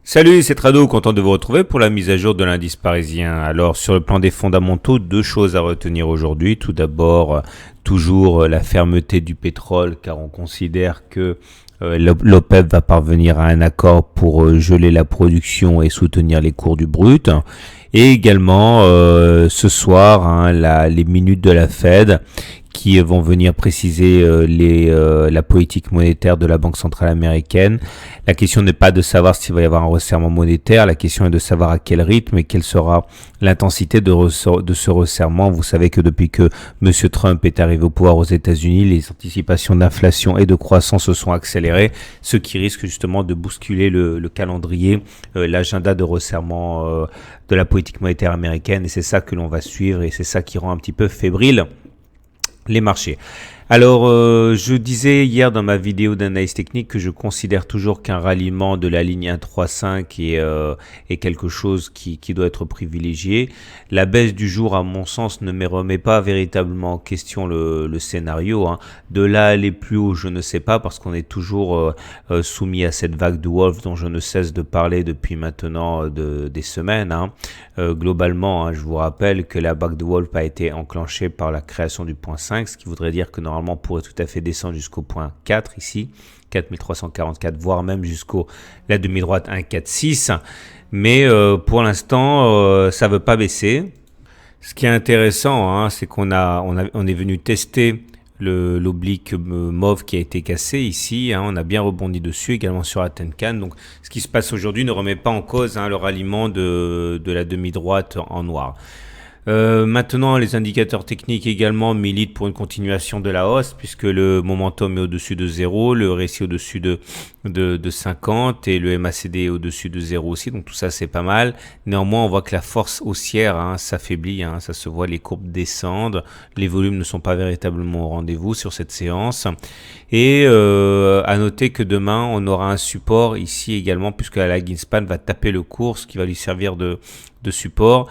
Salut, c'est Trado, content de vous retrouver pour la mise à jour de l'indice parisien. Alors sur le plan des fondamentaux, deux choses à retenir aujourd'hui. Tout d'abord, toujours la fermeté du pétrole, car on considère que l'OPEP va parvenir à un accord pour geler la production et soutenir les cours du brut. Et également ce soir, les minutes de la Fed qui vont venir préciser la politique monétaire de la Banque centrale américaine. La question n'est pas de savoir s'il va y avoir un resserrement monétaire, la question est de savoir à quel rythme et quelle sera l'intensité de ce resserrement. Vous savez que depuis que M. Trump est arrivé au pouvoir aux États-Unis, les anticipations d'inflation et de croissance se sont accélérées, ce qui risque justement de bousculer le calendrier, l'agenda de resserrement de la politique monétaire américaine, et c'est ça que l'on va suivre et c'est ça qui rend un petit peu fébrile les marchés. Alors, je disais hier dans ma vidéo d'analyse technique que je considère toujours qu'un ralliement de la ligne 1.35 est quelque chose qui doit être privilégié. La baisse du jour, à mon sens, ne me remet pas véritablement en question le scénario. De là à aller plus haut, je ne sais pas, parce qu'on est toujours soumis à cette vague de Wolf dont je ne cesse de parler depuis maintenant des semaines. Globalement, je vous rappelle que la vague de Wolf a été enclenchée par la création du point 5, ce qui voudrait dire que normalement pourrait tout à fait descendre jusqu'au point 4 ici, 4344, voire même jusqu'au la demi-droite 146. Mais pour l'instant, ça ne veut pas baisser. Ce qui est intéressant, c'est qu'on est venu tester l'oblique mauve qui a été cassé ici, on a bien rebondi dessus, également sur la Tenkan. Donc ce qui se passe aujourd'hui ne remet pas en cause le ralliement de la demi-droite en noir. Maintenant, les indicateurs techniques également militent pour une continuation de la hausse, puisque le momentum est au-dessus de 0, le RSI au-dessus de 50 et le MACD est au-dessus de 0 aussi, donc tout ça c'est pas mal. Néanmoins, on voit que la force haussière s'affaiblit, ça se voit, les courbes descendent, les volumes ne sont pas véritablement au rendez-vous sur cette séance. Et à noter que demain, on aura un support ici également, puisque la Greenspan va taper le cours, ce qui va lui servir de support.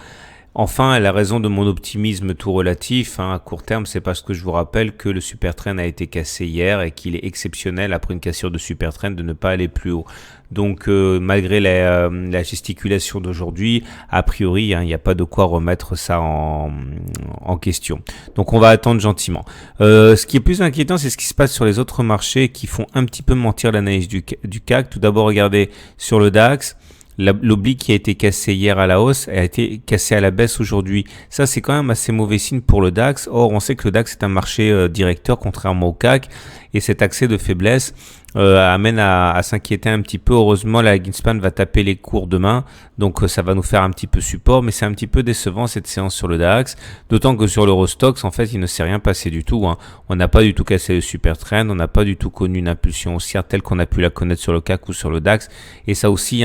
Enfin, la raison de mon optimisme tout relatif à court terme, c'est parce que je vous rappelle que le super trend a été cassé hier et qu'il est exceptionnel après une cassure de super trend de ne pas aller plus haut. Donc malgré la gesticulation d'aujourd'hui, a priori, il n'y a pas de quoi remettre ça en question. Donc on va attendre gentiment. Ce qui est plus inquiétant, c'est ce qui se passe sur les autres marchés qui font un petit peu mentir l'analyse du CAC. Tout d'abord, regardez sur le DAX. L'oblique qui a été cassé hier à la hausse a été cassé à la baisse aujourd'hui. Ça, c'est quand même assez mauvais signe pour le DAX. Or, on sait que le DAX est un marché directeur, contrairement au CAC. Et cet accès de faiblesse amène à s'inquiéter un petit peu. Heureusement, la Greenspan va taper les cours demain. Donc, ça va nous faire un petit peu support. Mais c'est un petit peu décevant cette séance sur le DAX. D'autant que sur l'Eurostoxx, en fait, il ne s'est rien passé du tout. On n'a pas du tout cassé le super trend. On n'a pas du tout connu une impulsion haussière telle qu'on a pu la connaître sur le CAC ou sur le DAX. Et ça aussi,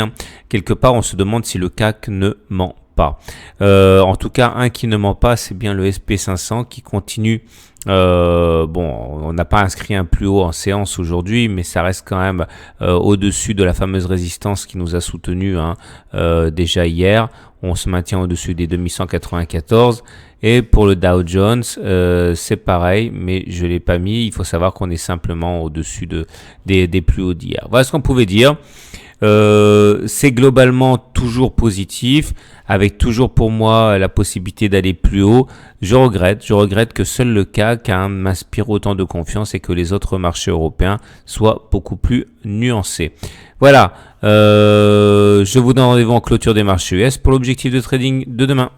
quelque part, on se demande si le CAC ne ment pas. En tout cas, un qui ne ment pas, c'est bien le SP500 qui continue. On n'a pas inscrit un plus haut en séance aujourd'hui, mais ça reste quand même au-dessus de la fameuse résistance qui nous a soutenu déjà hier. On se maintient au-dessus des 2194. Et pour le Dow Jones, c'est pareil, mais je l'ai pas mis. Il faut savoir qu'on est simplement au-dessus des plus hauts d'hier. Voilà ce qu'on pouvait dire. C'est globalement toujours positif, avec toujours pour moi la possibilité d'aller plus haut. Je regrette que seul le CAC m'inspire autant de confiance et que les autres marchés européens soient beaucoup plus nuancés. Voilà, je vous donne rendez-vous en clôture des marchés US pour l'objectif de trading de demain.